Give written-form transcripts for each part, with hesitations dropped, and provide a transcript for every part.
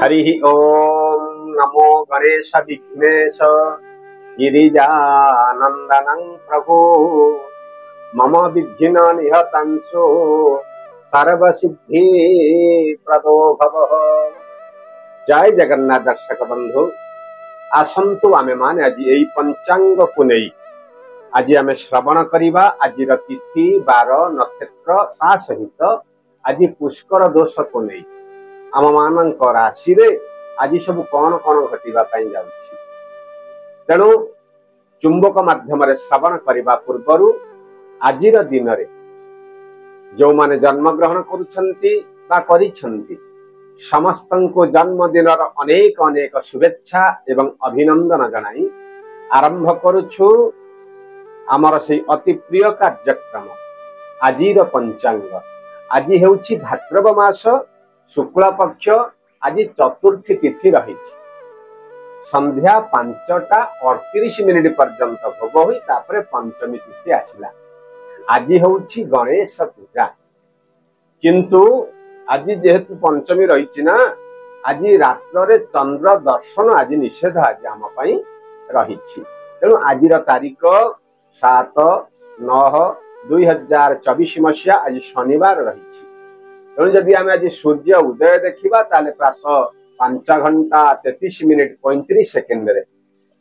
हरि ओम नमो गणेश विघ्नेश गिरिजानंदनं प्रभु मम विघ्न निहतंसो सर्वसिद्धि प्रदो भव। जय जगन्नाथ दर्शक बंधु आसंतु आमे माने आज यही पंचांग को नहीं आज आमे श्रवण करिबा आजिर तिथि बार नक्षत्र ता सहित आज पुष्कर दोष को नहीं आम मान राशि रे आज सब कौन कौन घटवा जाऊँगी तेणु चुंबक माध्यम श्रवण करने पूर्वर आजिर दिन रे जो माने जन्म ग्रहण करुछंती समस्त को जन्मदिन अनेक अनेक शुभेच्छा एवं अभिनंदन जनाई आरंभ करुछु आमर से अति प्रिय कार्यक्रम आजिर पंचांग। आज हेउछि भाद्रव मास शुक्ल पक्ष आज चतुर्थी तिथि रही संध्या 5:38 पर्यंत भोग हुई तापरे पंचमी तिथि आसिला। आज होउछि गणेश पूजा किंतु आज जेहेतु पंचमी रही ना आज रात्र चंद्र दर्शन आज निषेध आज आम रही तेणु आज तारीख 7/9/2024 मसीहा आज शनिवार रही तेणु जदि आम आज सूर्य उदय देखा ताले प्रातः 5:33:35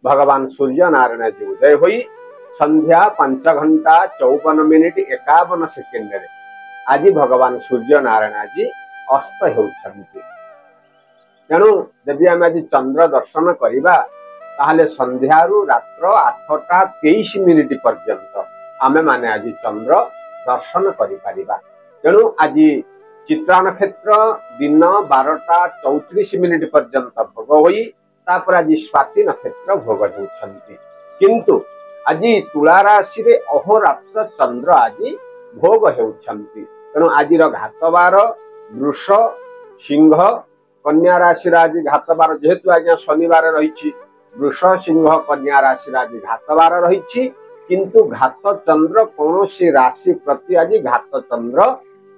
भगवान सूर्य नारायण जी उदय हुई संध्या 5:54:51 आज भगवान सूर्य नारायण जी अस्त होउछन्ति। तेणु जदि आम आज चंद्र दर्शन करिबा ताहले संध्यारू रात्र 8:23 पर्यंत आमे माने आज चंद्र दर्शन करि परिबा। तेणु आज चित्रा नक्षत्र दिन 12:34 पर्यंत भोग हुई तापर आज स्वाति नक्षत्र भोग होउछन्ति किंतु आज तुला राशि रे अहोरात्र चंद्र आज भोग होउछन्ति। तेणु आज घातबार वृष सिंह कन्या राशि आज घातबार जेहेतु आज शनिवार रही वृष सिंह कन्या राशि आज घातबार रही किंतु घात चंद्र कौन राशि प्रति आज घात चंद्र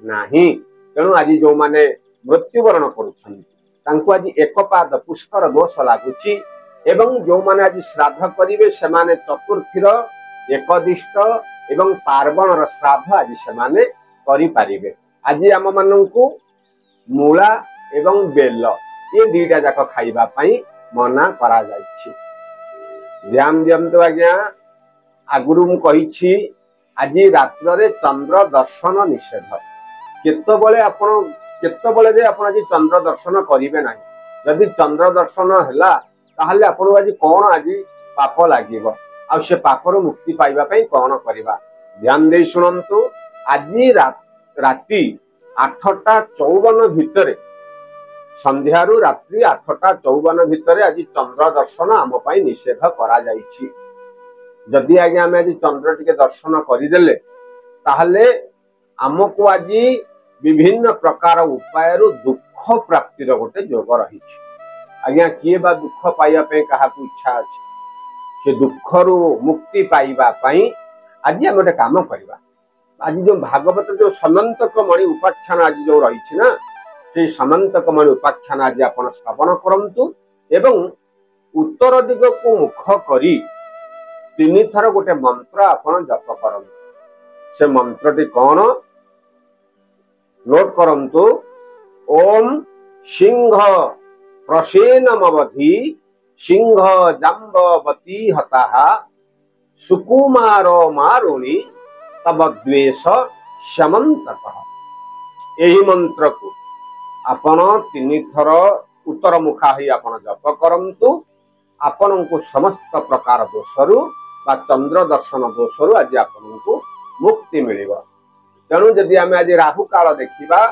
नाही। तेणु आज जो माने मृत्युवरण करुछन्ति आज एक पाद पुष्कर दोष लागुची एवं जो माने आज श्राद्ध करिवे से माने चतुर्थीर एकदिष्ट एवं पार्वण श्राद्ध आज से माने करि पारिबे। आज आम माननकु मूला एवं बेल ये दुईटा जाक खाइबा पई मना करा जायछि। ध्यान दियंतु आज्ञा आगुरु मु कहिछि आज रात्र रे चंद्र दर्शन निषेध केतबले जे आपण आज चंद्र दर्शन करिवे नाही यदि चंद्र दर्शन हैला ताहले आपण आज कोन आज पाप लागिबो आ से पापर मुक्ति पाइबा पई कोन करबा ध्यान दे सुनंतु। आज राति 8:54 भितरे संध्यारू रात्रि 8:54 भितरे आज चंद्र दर्शन आम पई निषेध करा जायछि। जदि आज्ञा आम आज चंद्र टिके दर्शन करिदेले ताहले आमको आज विभिन्न प्रकार उपाय दुख प्राप्तिर गोटे योग रही आज्ञा किए बा दुख पाइबा पई काहाकू इच्छा अछि से दुख रु मुक्ति पाइबा पई आज हम गोटे काम करबा। आज जो भागवत जो समंतक मणि उपाख्यान आज जो रही ना से समंतक मणि उपाख्यान आज आपण श्रवण करंतु एवं उत्तर दिग को मुख करी 3 थर गोटे मंत्र आपण जप करंतु। से मंत्रटी कौन नोट करंतु ओम सिंह प्रसेनमवधि सिंह जाम्बवती हताः सुकुमार मारुणी तब द्वेष शमंतकः। यही मंत्र को आपण 3 थर उत्तर मुखा ही आपण जप करंतु आपण को समस्त प्रकार दोषरु बा चंद्र दर्शन दोषरु आज आपण को मुक्ति मिलिबो। तेणु जदि आम आज राहु काल देखा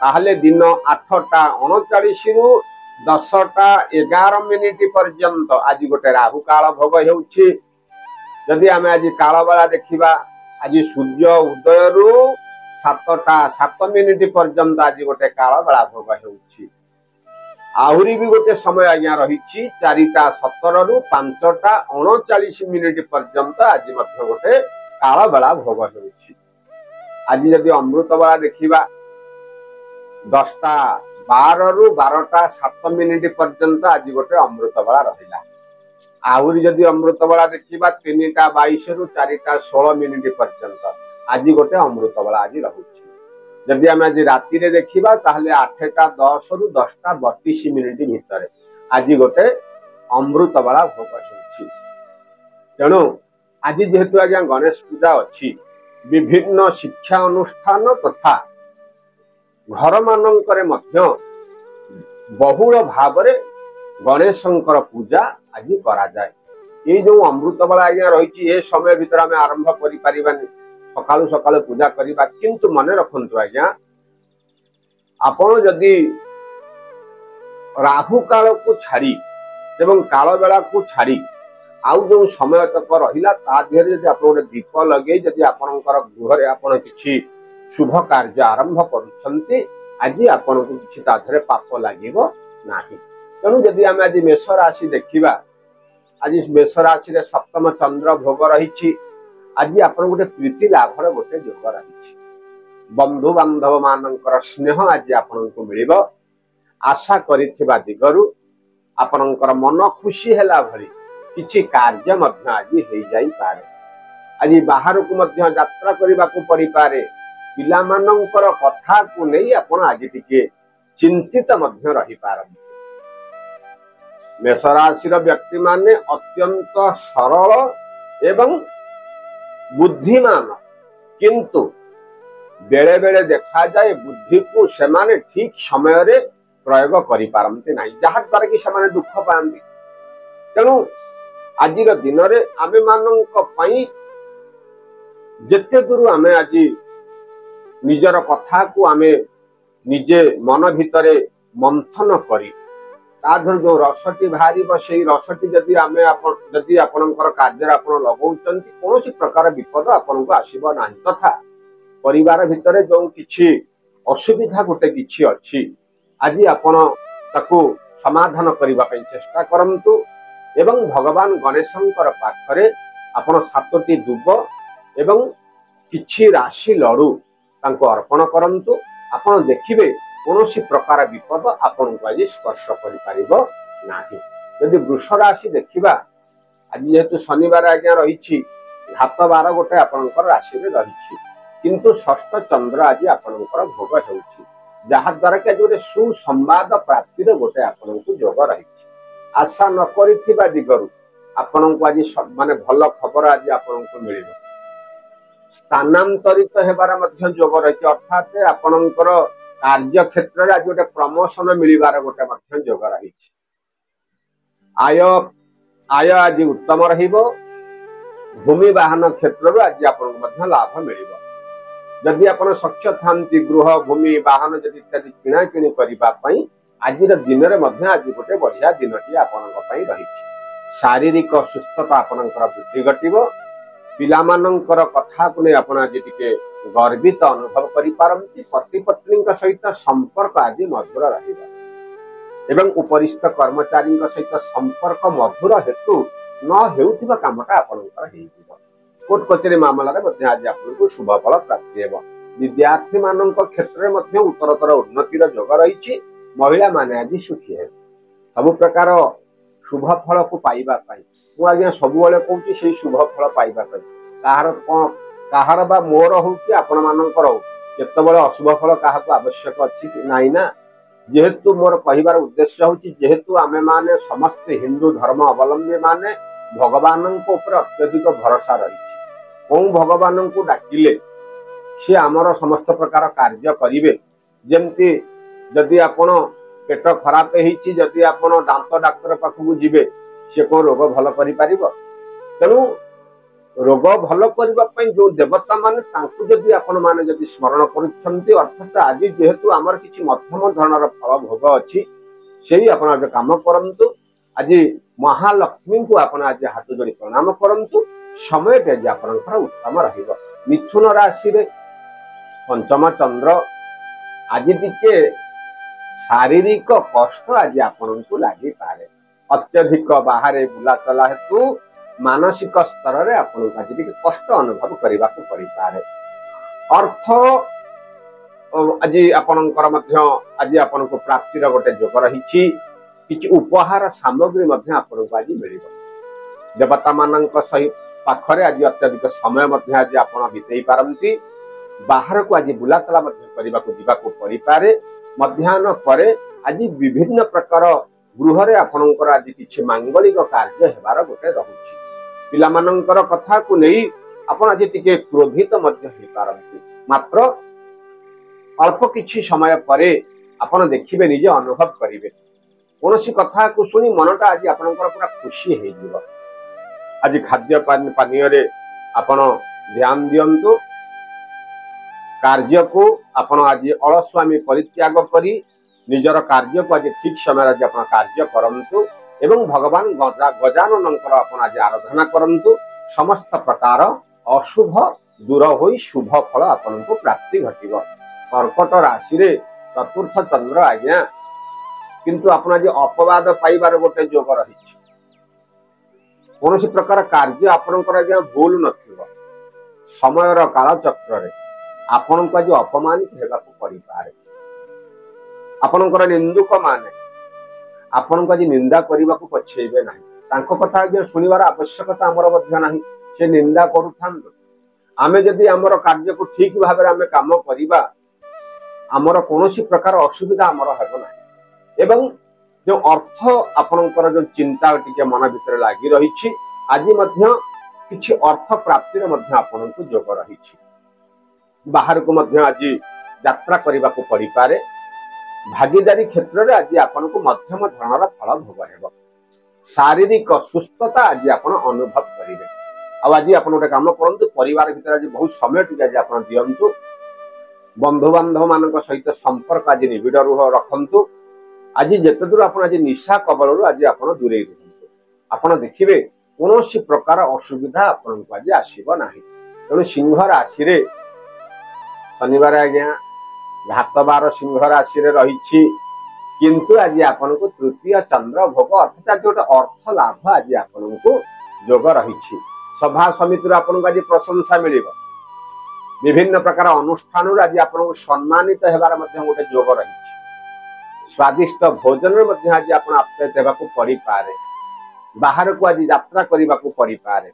ताहले दिन 8:39 रु 10:11 पर्यंत आज गोटे राहु काल भोग होउछि। जदि आम आज काल बेला देखा आज सूर्य उदय रु 7:07 पर्यंत आज गोटे काल बेला भोग होउछि। आहुरी भी गोटे समय आज्ञा रही 4:17 रु 5:39 पर्यंत आज मध्य गोटे काल बेला भोग होउछि। आज जदि अमृत बेला देखा 10टा 12 ରୁ 12ଟା 7 ମିନିଟ पर्यंत आज गोटे अमृत बेला रहा। आहरी जदि अमृत बेला देखा 3टा 22 ରୁ 4टा 16 मिनिट पर्यंत आज गोटे अमृत बेला आज रही। जदि आम आज राति देखा 8टा 10 ରୁ 10टा 32 मिनिट भितर आज गोटे अमृत बेला भोग हो। तेणु आज जेहेतु आज्ञा गणेश पूजा अच्छी विभिन्न शिक्षा अनुष्ठान तथा घर मानकरे मध्य बहुल भाव गणेशंकर पूजा आज करा जाए। ये जो अमृत बेला आज्ञा रही ए समय भीतर आम आरंभ करिपारिबानी सकाळु सकाळु पूजा करिबा। किंतु मने रखंतु आज्ञा आपण जदि राहु काल को छाड़ी एवं काल बेला को छाड़ी आउ जो समय तक रहिला ता देहरे जदि आपण गोटे दीप लगे जदि आपणकर गृह आपण किछि शुभ कार्य आरंभ करुछंती आज आपण को किछि ता देहरे पाप लागिबो नाही। तेणु जदि आम आज मेष राशि देखिबा आज मेष राशि रे सप्तम चंद्र भोग रही। आज आपण गोटे प्रीति लाभर गोटे योग रही। बंधु बांधव मानकर स्नेह आज आपण को मिलिबो। आशा करिथिबा दिगरु आपणकर मन खुशी हैला भली किछि कार्य मध्य आज हो जाई पारे। आज बाहर को मध्य यात्रा करने को पड़ी पारे। पिला मानकर कथा को नहीं आपण आज टिके चिंतित मध्य रही पारंती। मेष राशि व्यक्ति माने अत्यंत सरल एवं बुद्धिमान किंतु बेले बेले देखा जाए बुद्धि को सेमाने ठीक समय रे प्रयोग करि पारंती नाही जहा द्वारा कि सेमाने दुख पांती। तेणु आज दिन में आम मान जिते दूर आम आज निजर कथा को आम निजे मन भितर मंथन करी जो रसटी बाहर से रसटी जदि आम जदि आपणकर कार्य आप लगौंट कौन प्रकार विपद आपन को आसब ना तथा परिवार भितर जो किछि असुविधा गोटे किछि अछि आज आपण ताकू समाधान करने चेष्टा करंतु एवं भगवान गणेशंकर पाखरे आपण 7टी दुब एवं किछि राशि लडू तांको अर्पण करंतु। आपण देखिबे कौनसी प्रकार विपद आपण को आज स्पर्श करि परिबो नाही। यदि वृष राशि देखिबा आज जेहेतु शनिवार आज्ञा रही घात बार गोटे आपणकर राशि रे रही किंतु षष्ठ चंद्र आज आपणकर भोग होउछि जहा द्वारा कि आज गोटे सुसंवाद प्राप्तिर गोटे आपण को योग रही। आशा न करिथिबा दिगरु आपण को आज माने भल खबर आज आपण को मिलिबो। स्थानांतरित हेबार मध्य योग रही अर्थात आपणकर कार्य क्षेत्र रे आज गोटे प्रमोशन मिलिबार गोटे मध्य योग रही। आय आज उत्तम रहिबो। भूमि वाहन क्षेत्र रो आज आपण को मध्य लाभ मिलिबो। जदि आपण सक्षम थांती गृह भूमि वाहन जदि इत्यादि किणा किणी करिबा पई आज दिन में आज गोटे बढ़िया दिनटी आपण रही। शारीरिक सुस्थता आपणकर वृद्धि घटिबो। पिला मानकर कथा को नहीं आपण आज टिके गर्वित अनुभव करि पारंती। पति पत्नी सहित संपर्क आज मधुर रहिबा एवं उपरिस्थ कर्मचारी सहित संपर्क मधुर हेतु न हेउथिबा कामटा आपणकर हेइजिबो। कोर्ट कचेरी मामला रे मध्ये आज आपनको शुभ फल प्राप्ति हेबो। विद्यार्थी मानक क्षेत्र में मध्ये उत्तरोत्तर उन्नतिर योग रही। महिला माने आज सुखी है सब प्रकार शुभ फल को पाइबा पाई मु आज्ञा सब बेले कहूँ से शुभ फल पाइबा पाई कहार कौन कहार बा मोर हो कि आपण मानकर हो केतबेले अशुभ फल क्या आवश्यक अच्छी कि नाई ना। जेहेतु मोर कहबार उद्देश्य हूँ जेहेतु आमे माने समस्त हिंदू धर्म अवलंबी माने भगवान ऊपर अत्यधिक भरोसा रही। कौन भगवान को डाकिले सी आमर समस्त प्रकार कार्य करिवे। जेमती जदि आपण पेट खराब होती जदि आपण दांत डाक्तर पाखक जीवे सी कौन रोग भल कर। तेणु रोग भल करने जो देवता माने तांकु जदि आपण माने जदि स्मरण करुछंती अर्थात आज जेहेतु आमर किछि मध्यम धरणर फल भोग अच्छी से आपण काम करंतु। आज महालक्ष्मी को आपण आज हाथ जोड़ी प्रणाम करंतु। समय आज आपणकर उत्तम रहिबो। मिथुन राशि रे पंचम चंद्र आज टिके शारीरिक कष्ट आज आपण को लगी पारे। अत्यधिक बाहर बुला चला हेतु मानसिक स्तर रे आपण आज टिके कष्ट अनुभव करने को पड़ी पारे। अर्थ आज आपणकर आज आपन को प्राप्तिर गोटे जोग रही किछि उपहार सामग्री आपन को आज मिल देवता मान सहित पाखरे आज अत्यधिक समय आज आप बितई पारती बाहर को आज बुलाचला पड़ी पारे मध्याह्न पर आज विभिन्न प्रकार गृह रे आपणकर आज किछि मांगलिक कार्य हेबार गोटे रहुछि पिला मानकर कथा को नहीं आपण आज टिके क्रोधित मध्य हे पारती मात्र अल्प किछि समय परे आपण देखिबे निजे अनुभव करिवे कोनोसी कथा को सुनी मनटा आज आपणकर पूरा खुशी हे जिवो आज खाद्य पानीय रे आपण ध्यान दियंतु कार्य को आपण आज अलस्वामी परित्याग करी निजर कार्य को आज ठीक समय आज आपण कार्य करंतु एवं भगवान गजाननंकर आपण आज आराधना करंतु समस्त प्रकार अशुभ दूर होई शुभ फल आपण को प्राप्ति घटिबो कर्कट राशि रे चतुर्थ चंद्र आज्ञा किंतु आपण आज अपवाद पाइबार गोटे जोग रही कौन प्रकार कार्य आपणकर आज्ञा भूल नथिबो समयर काल चक्र रे आपण को आज अपमानित हेबाकू पड़ी पारे आपणकर निंदुक माने आपण को आज निंदा करबाकू पछेइबे नाही तांको कथा आज्ञा सुनिबार आवश्यकता हमर मध्य नाही से निंदा करूथान आमे जदि हमर कार्य को ठीक भाबरे आमे काम करिबा हमर कोनोसी प्रकार असुविधा हमर हेबो नाही एवं जो अर्थ आपणकर जो चिंता टिके मन भीतर लागी रही आज मध्य किछि अर्थ प्राप्ति रे मध्य आपन को जोग रही बाहर को मध्य आज यात्रा करबा को पड़ी पारे भागीदारी क्षेत्र रे आज आपन को मध्यम धरणर फल भोग हेबो शारीरिक सुस्थता आज आपन अनुभव करिवे आज आपन गोटे काम करंतु परिवार भीतर आज बहुत समय टिके आज आपन दियंतु बंधु बांधव मान सहित संपर्क आज निबिड़ रखंतु आज जिते दूर आप आज निशा कबल आज आप दूरे रुहतु आपड़ देखिए कौन प्रकार असुविधा आपन को आज आसब ना तेणु सिंह राशि रे शनिवार आज्ञा घात बार सिंह राशि रे रही किंतु आज आपन को तृतीय चंद्र भोग अर्थात गोटे अर्थ लाभ आज आपन को जोग रही सभा समिति आपन को आज प्रशंसा मिल विभिन्न प्रकार अनुष्ठान आज आपन सम्मानित होबार गोटे जोग रही स्वादिष्ट भोजन आज आप आप्यायित होगाकू पड़ी पारे बाहर को आज यात्रा करने को पड़ी पारे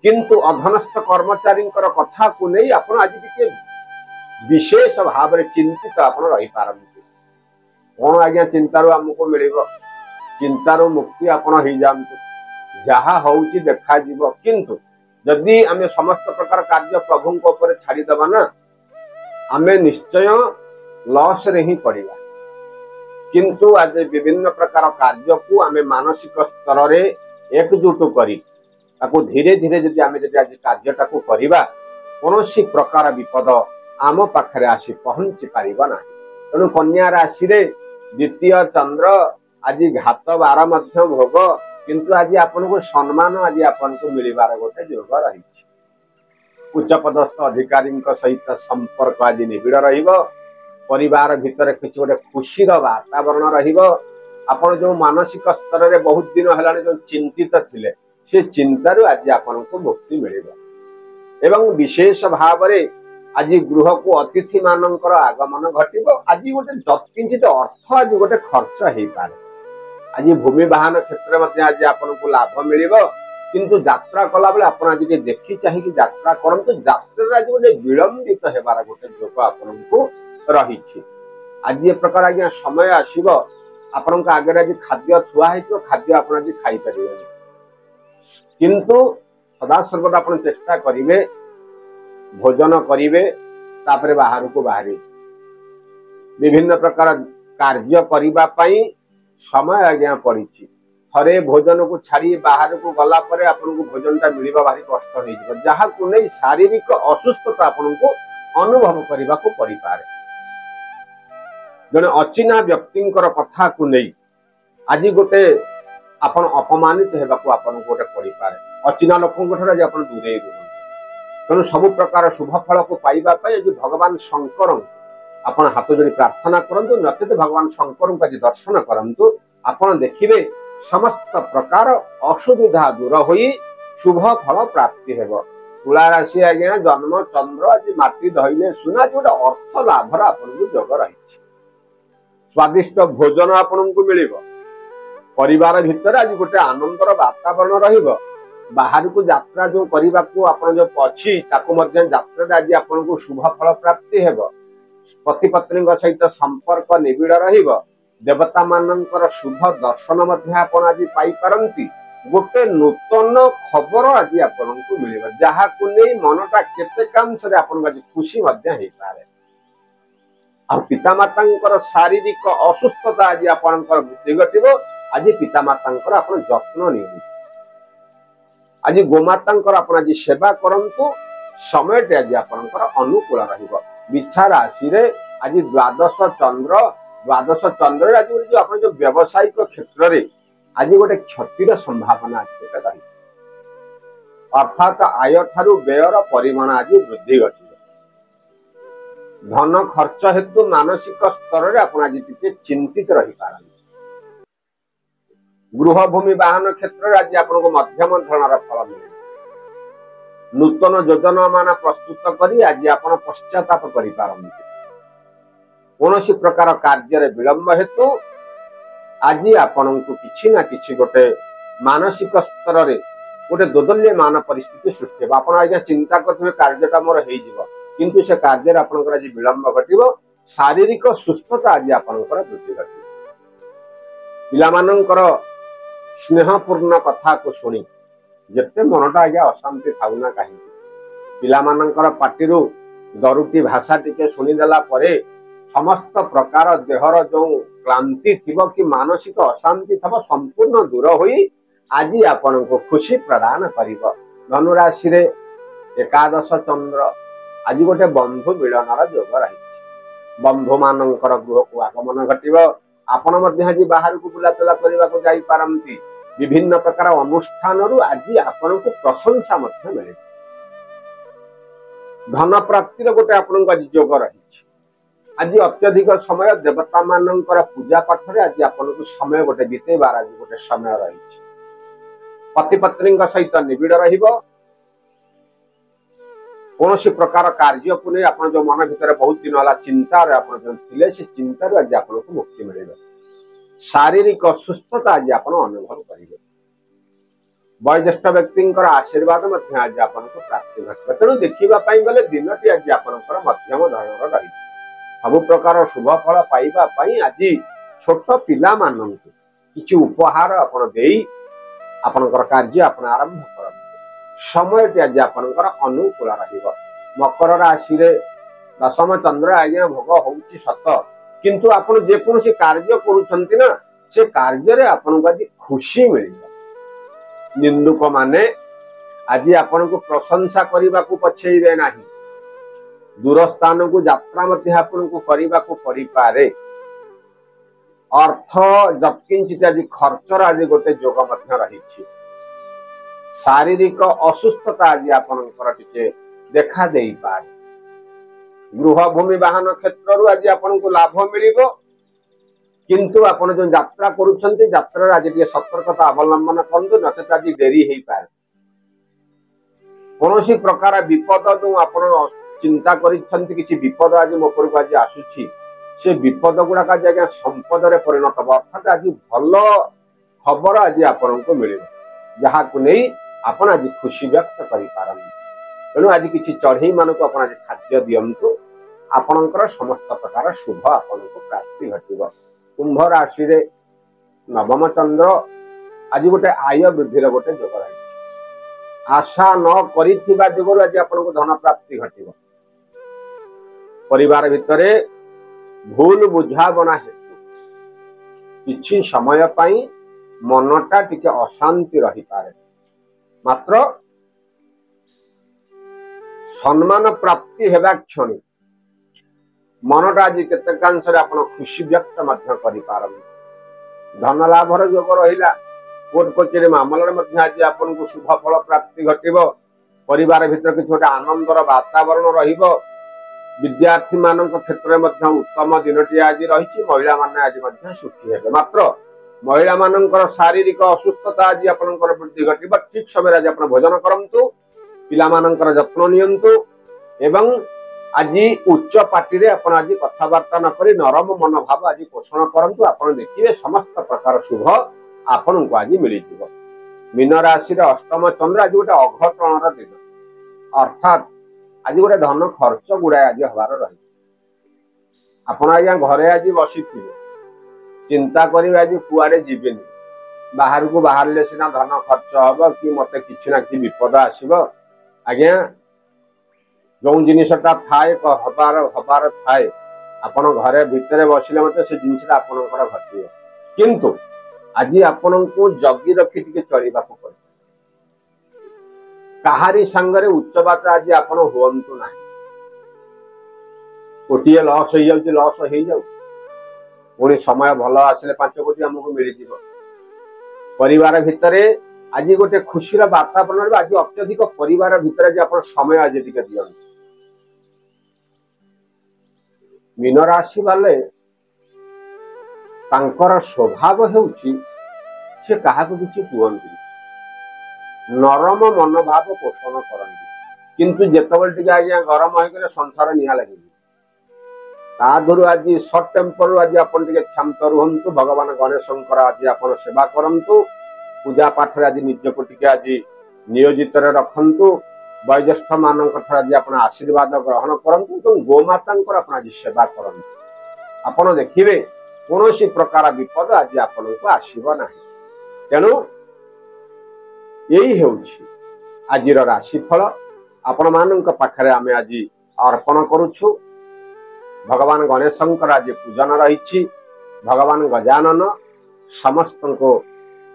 किंतु अधनस्थ कर्मचारी कथा को नहीं आप आज टिके विशेष भाव में चिंतित आप रही पारती कौन आज्ञा चिंतारू आमको मिल चिंतारू मुक्ति आप जातु जहा होउची देखा जीव किंतु जदि आम समस्त प्रकार कार्य प्रभु ऊपर छाड़ीदबा ना आम निश्चय लॉस रे ही पड़िबा किंतु आज विभिन्न प्रकार कार्य को आम मानसिक स्तर रे एकजुट करी धीरे धीरे जदि आम आज कार्यटा को करिबा कोनोसी प्रकार विपद आम पाखरे आसी पहुंची पारिबा नाही तेणु कन्या राशि रे द्वितीय चंद्र आज घात बार मध्य भोग किंतु आज आपन को सम्मान आज आपन को मिलिबार गोटे जोग रही उच्च पदस्थ अधिकारी सहित संपर्क आज निबिड़ रहिबो परिवार भितर किसी गोटे खुशी वातावरण रहिबो आपण जो मानसिक स्तर रे बहुत दिन हेलाने जो चिंतित थिले से चिंतारू आज आपन को मुक्ति मिलिबो एवं विशेष भाव रे आज गृह को अतिथि मानकर आगमन घटिबो आज गोटे जत्किंचित अर्थ आज गोटे खर्च हेई पारे आज भूमि वाहन क्षेत्र में आज आपन को लाभ मिलिबो किंतु यात्रा कला बेले आपण आज देखि चाहि कि यात्रा करंतु यात्रा आज गोटे विलंबित हेबार गोटे जोग आपन को रही आज ये प्रकार आज्ञा समय आसीबो आपण आगे आज खाद्य थुआ है खाद्य आप आज खाई पारे किंतु सदा सर्वदा आपण चेष्टा करिवे भोजन करिवे तापरे बाहर को बाहरी विभिन्न प्रकार कार्य करिबा पई समय आज्ञा पड़ी थरे भोजन को छाड़ी बाहर को गला परे आपन को भोजनटा मिलिबा भारी कष्ट हो जिवो जहा को नै शारीरिक असुस्थता आपन को अनुभव करबा को पड़ी पारे जने अचिना व्यक्ति कथा को नहीं आज गोटे आपन अपमानित हेबा को आपन को गोटे पड़ी पारे अचिना लोकन ठार आज आपन दूरे रहन तेणु सब प्रकार शुभ फल को पाइबा आज भगवान शंकर आपण हाथ जोड़ी प्रार्थना करंतु नचेत भगवान शंकर को आज दर्शन करंतु आपण देखिबे समस्त प्रकार असुविधा दूर होई शुभ फल प्राप्ति हेबो तुला राशि आज्ञा जन्म चंद्र आज माटी धइले सुना जोटा अर्थ लाभर आपको जोग रही स्वादिष्ट भोजन आपको मिल परिवार भितर आज गोटे आनंदर वातावरण रहिबो बाहर को यात्रा जो करने को आपण जो अच्छी यात्रा आज आपको शुभ फल प्राप्ति हेबो पति पत्नी सहित संपर्क निबिड़ रहिबो देवता मानकर शुभ दर्शन आपण आज पाई पारंती गोटे नूतन खबर आज आपको मिल जहाँ को नहीं मनटा केतेकांशरे आपन आज खुशी पारे आ पितामाता शारीरिक असुस्थता आज आपंकर वृद्धि घटो आज पितामाता आप जत्न नि आज गोमाता आज सेवा करंतु समय आज आपंकर अनुकूल रिछा राशि आज द्वादश चंद्र आज जो आप जो व्यावसायिक क्षेत्र में आज गोटे क्षतिर संभावना रही अर्थात आय ठारू व्ययर परिमाण आज वृद्धि घटे धन खर्च हेतु मानसिक स्तर में आप आज चिंतित रही पारंती गृह भूमि वाहन क्षेत्र में आज आपको मध्यम धरण फल मिले नूतन योजना मान प्रस्तुत करी आज आप पश्चाताप करि पारंती कौनसी प्रकार कार्य विलंब हेतु आज आपण को किछि ना किछि गोटे मानसिक स्तर में गोटे दोदल्य मान परिस्थिति सृष्टि हो आप चिंता करेंगे कार्यटा मोर हो किंतु से कार्य आपंकर आज विलंब घटो शारीरिक सुस्थता आज आपंकर वृद्धि घटे पिलामानंकर स्नेहपूर्ण कथा को शुणी जिते मनटा आज अशांति थाउना कहीं पिलामानंकर पाटिरू दरुटी भाषा टिके शुणीदेला परे समस्त प्रकार देहर जो क्लांति थिबो कि मानसिक अशांति थबो संपूर्ण दूर होई आज आपण को खुशी प्रदान करिबो धनुराशि रे एकादश चंद्र आज गोटे बंधु मिलनर योग रही बंधु मानकर गृह को आगमन घटिबो आपण मध्य आज बाहर को बुलाचला करने को जाई पारंती विभिन्न प्रकार अनुष्ठान आज आपण को प्रशंसा मध्य मिले धन प्राप्तिर गोटे आपण आज योग रही आज अत्यधिक समय देवता मानकर पूजा पाठ रे आज आपण को समय गोटे बीतेबार आज गोटे समय रही पति पत्नी सहित निबिड़ रहिबो कौनसी प्रकार कार्य को नहीं आप जो मन भितर बहुत दिन है चिंता आप से चिंता आज आपको मुक्ति मिले शारीरिक सुस्थता आज आप अनुभव करेंगे वयोज्येष्ठ व्यक्ति आशीर्वाद आज आपको प्राप्ति घटे तेणु देखापी गले दिन टी आज आपंकर मध्यम धरण रही सब प्रकार शुभ फल पाइबापी आज छोट पिला कि उपहार आपणकर कार्य आप आरंभ कर समय आज आपंकर अनुकूल रहिबो मकर राशि रे दशम चंद्र आज्ञा भोग होउची सत किंतु आपण जे कोनसी कार्य करूछंती ना से कार्य रे आपनको आज खुशी मिलिबो निंदुक माने आज आपनको प्रशंसा करिबा को पछेइबे नाही दूर स्थान को यात्रा मध्य आपनको करिबा को परि पारे अर्थ जबकिंचित आज खर्चर आज गोटे जोग मध्य रही शारीरिक असुस्थता आज आपंकर टिके देखा दे पारे गृह भूमि वाहन क्षेत्र आज आपको लाभ मिलिबो किंतु आपण जो यात्रा करूछंती यात्रा आज टिके सतर्कता अवलंबन करंतु नचेत आज देरी हेई पारे कोनोसी प्रकार विपद जो आपण चिंता करिछंती किछि विपद आज मोपर को आज आसुछि से विपद गुड़ाक आज संपद रे परिणत हो अर्थात आज भल खबर आज आपको मिले जहाँ को नहीं आपण आज खुशी व्यक्त करें तेणु आज किसी चढ़ई मान को आज खाद्य दिंतु आपणकर समस्त प्रकार शुभ आपको प्राप्ति घटव कुंभ राशि रे नवम चंद्र आज गोटे आय वृद्धि गोटे जोग रही आशा न करिथिबा जोगरु आज आपको धन प्राप्ति घटव परिवार भितरे भूल बुझाबना हेतु किछि समय पाई मनटा टिके अशांति रही पारे मात्र सम्मान प्राप्ति हेबा क्षणी मनटा आज केतेकांश आप खुशी व्यक्त करि पारबे धन लाभर योग रहिला कोर्ट कचेरी मामला आज आपको शुभ फल प्राप्ति घटिबो परिवार भितर किछि गोटे आनंदर वातावरण रहिबो विद्यार्थी मान क्षेत्र में उत्तम दिनटी आज रही महिला माने आज सुखी हे मात्र महिला मानकर शारीरिक असुस्थता आज आपंकर वृद्धि घटवा ठीक समय आज आप भोजन करंतु ପିଲାମାନଙ୍କର ଯତ୍ନ ନିଅନ୍ତୁ ଏବଂ ଆଜି ଉଚ୍ଚ ପାଟିରେ ଆପଣ ଆଜି କଥାବାର୍ତ୍ତା ନ କରି ନରମ ମନୋଭାବ ଆଜି ପୋଷଣ କରନ୍ତୁ। ଆପଣ ଦେଖିବେ ସମସ୍ତ ପ୍ରକାର ଶୁଭ ଆପଣଙ୍କୁ ଆଜି ମିଳିଯିବ। ମୀନ ରାଶିର ଅଷ୍ଟମ ଚନ୍ଦ୍ର ଆଜି ଗୋଟେ ଅଘଟଣର ଦିନ, ଅର୍ଥାତ୍ ଆଜି ଗୋଟେ ଧନ ଖର୍ଚ୍ଚ ଗୁଡାଏ ଆଜି ହବାର ରହିଛି। ଆପଣ ଆଜ୍ଞା ଘରେ ଆଜି ବସିଥିବେ, ଚିନ୍ତା କରିବେ ଆଜି କୁଆଡେ ଯିବେନି, ବାହାରକୁ ବାହାରିଲେ ସିନା ଧନ ଖର୍ଚ୍ଚ ହବ କି ମତେ କିଛି ନା କିଛି ବିପଦ ଆସିବ। ଆଜ୍ଞା ଯୋଉ ଜିନିଷଟା ଥାଏ ହବାର ଥାଏ, ଆପଣ ଘରେ ଭିତରେ ବସିଲେ ମଧ୍ୟ ସେ ଜିନିଷଟା ଆପଣଙ୍କର ଘଟିବ। କିନ୍ତୁ ଆଜି ଆପଣଙ୍କୁ ଜଗି ରଖି ଟିକେ ଚଳିବାକୁ ପଡିବ। କାହାରି ସାଙ୍ଗରେ ଉଚ୍ଚବାଚ ଆଜି ଆପଣ ହୁଅନ୍ତୁ ନାହିଁ। ଗୋଟିଏ ଲସ୍ ହେଇଯାଉଛି, ଲସ୍ ହେଇଯାଉ, ପୁଣି ସମୟ ଭଲ ଆସିଲେ 5 କୋଟି ଆମକୁ ମିଳିଯିବ। ପରିବାର ଭିତରେ ଆଜି ଗୋଟେ ଖୁସିର ବାତାବରଣ ରହିବ। ଆଜି ଅତ୍ୟଧିକ ପରିବାର ଭିତରେ ଆଜି ଆପଣ ସମୟ ଆଜି ଟିକେ ଦିଅନ୍ତୁ। ମୀନ ରାଶି ବାଲେ ତାଙ୍କର ସ୍ୱଭାବ ହେଉଛି ସେ କାହାକୁ କିଛି କୁହନ୍ତିନି, ନରମ ମନୋଭାବ ପୋଷଣ କରନ୍ତି। କିନ୍ତୁ ଯେତେବେଳେ ଟିକେ ଆଜ୍ଞା ଗରମ ହେଇଗଲେ ସଂସାର ନିଆଁ ଲାଗିବ। ତା ଦେହରୁ ଆଜି ସର୍ଟ ଟେମ୍ପରରୁ ଆଜି ଆପଣ ଟିକେ କ୍ଷାନ୍ତ ରୁହନ୍ତୁ। ଭଗବାନ ଗଣେଶଙ୍କର ଆଜି ଆପଣ ସେବା କରନ୍ତୁ। ପୂଜା ପାଠରେ ଆଜି ନିଜକୁ ଟିକେ ଆଜି ନିୟୋଜିତରେ ରଖନ୍ତୁ। ବୟୋଜ୍ୟେଷ୍ଠ ମାନଙ୍କ ଠାରୁ ଆଜି ଆପଣ ଆଶୀର୍ବାଦ ଗ୍ରହଣ କରନ୍ତୁ ଏବଂ ଗୋମାତାଙ୍କର ଆପଣ ଆଜି ସେବା କରନ୍ତୁ। ଆପଣ ଦେଖିବେ କୌଣସି ପ୍ରକାର ବିପଦ ଆଜି ଆପଣଙ୍କୁ ଆସିବ ନାହିଁ। ତେଣୁ ଏଇ ହେଉଛି ଆଜିର ରାଶିଫଳ। ଆପଣ ମାନଙ୍କ ପାଖରେ ଆମେ ଆଜି ଅର୍ପଣ କରୁଛୁ। ଭଗବାନ ଗଣେଶଙ୍କର ଆଜି ପୂଜନ ରହିଛି। ଭଗବାନ ଗଜାନନ ସମସ୍ତଙ୍କୁ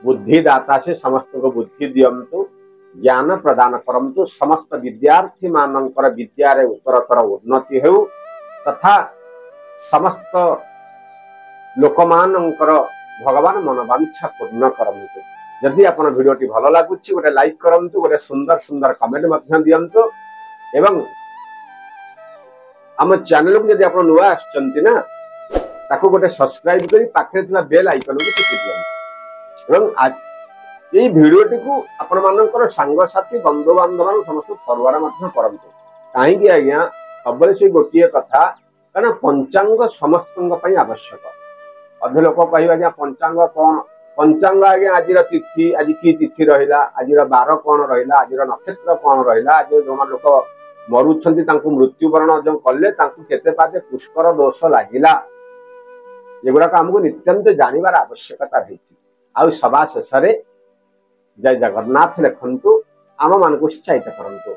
ବୁଦ୍ଧିଦାତା, ସେ ସମସ୍ତଙ୍କୁ ବୁଦ୍ଧି ଦିଅନ୍ତୁ, ଜ୍ଞାନ ପ୍ରଦାନ କରନ୍ତୁ। ସମସ୍ତ ବିଦ୍ୟାର୍ଥୀ ମାନଙ୍କର ବିଦ୍ୟାରେ ଉତ୍ତରତର ଉନ୍ନତି ହେଉ ତଥା ସମସ୍ତ ଲୋକମାନଙ୍କର ଭଗବାନ ମନୋବାଞ୍ଛା ପୂର୍ଣ୍ଣ କରନ୍ତୁ। ଯଦି ଆପଣ ଭିଡିଓଟି ଭଲ ଲାଗୁଛି ଗୋଟେ ଲାଇକ୍ କରନ୍ତୁ, ଗୋଟେ ସୁନ୍ଦର ସୁନ୍ଦର କମେଣ୍ଟ ମଧ୍ୟ ଦିଅନ୍ତୁ ଏବଂ ଆମ ଚ୍ୟାନେଲକୁ ଯଦି ଆପଣ ନୂଆ ଆସିଛନ୍ତି ନା, ତାକୁ ଗୋଟେ ସବସ୍କ୍ରାଇବ କରି ପାଖରେ ଥିବା ବେଲ୍ ଆଇକନକୁ ଟିପି ଦିଅନ୍ତୁ ଏବଂ এই ଭିଡିଓଟିକୁ ଆପଣ ମାନଙ୍କର ସାଙ୍ଗସାଥି ବନ୍ଧୁବାନ୍ଧବ ସମସ୍ତଙ୍କୁ ଫରୱାର୍ଡ ମଧ୍ୟ କରନ୍ତୁ। କାହିଁକି ଆଜ୍ଞା ସବୁବେଳେ ସେଇ ଗୋଟିଏ କଥା, କାରଣ ପଞ୍ଚାଙ୍ଗ ସମସ୍ତଙ୍କ ପାଇଁ ଆବଶ୍ୟକ। ଅଧେ ଲୋକ କହିବେ ଆଜ୍ଞା ପଞ୍ଚାଙ୍ଗ କଣ? ପଞ୍ଚାଙ୍ଗ ଆଜ୍ଞା ଆଜିର ତିଥି, ଆଜି କି ତିଥି ରହିଲା, ଆଜିର ବାର କଣ ରହିଲା, ଆଜିର ନକ୍ଷତ୍ର କଣ ରହିଲା, ଆଜି ଯୋଉ ଲୋକ ମରୁଛନ୍ତି ତାଙ୍କୁ ମୃତ୍ୟୁବରଣ ଯୋଉ କଲେ ତାଙ୍କୁ କେତେ ପାଦେ ପୁଷ୍କର ଦୋଷ ଲାଗିଲା, ଏଗୁଡାକ ଆମକୁ ନିତ୍ୟାନ୍ତ ଜାଣିବାର ଆବଶ୍ୟକତା ରହିଛି। ଆଉ ସଭା ଶେଷରେ ଜୟ ଜଗନ୍ନାଥ ଲେଖନ୍ତୁ, ଆମ ମାନଙ୍କୁ ଉତ୍ସାହିତ କରନ୍ତୁ।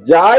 ଜୟ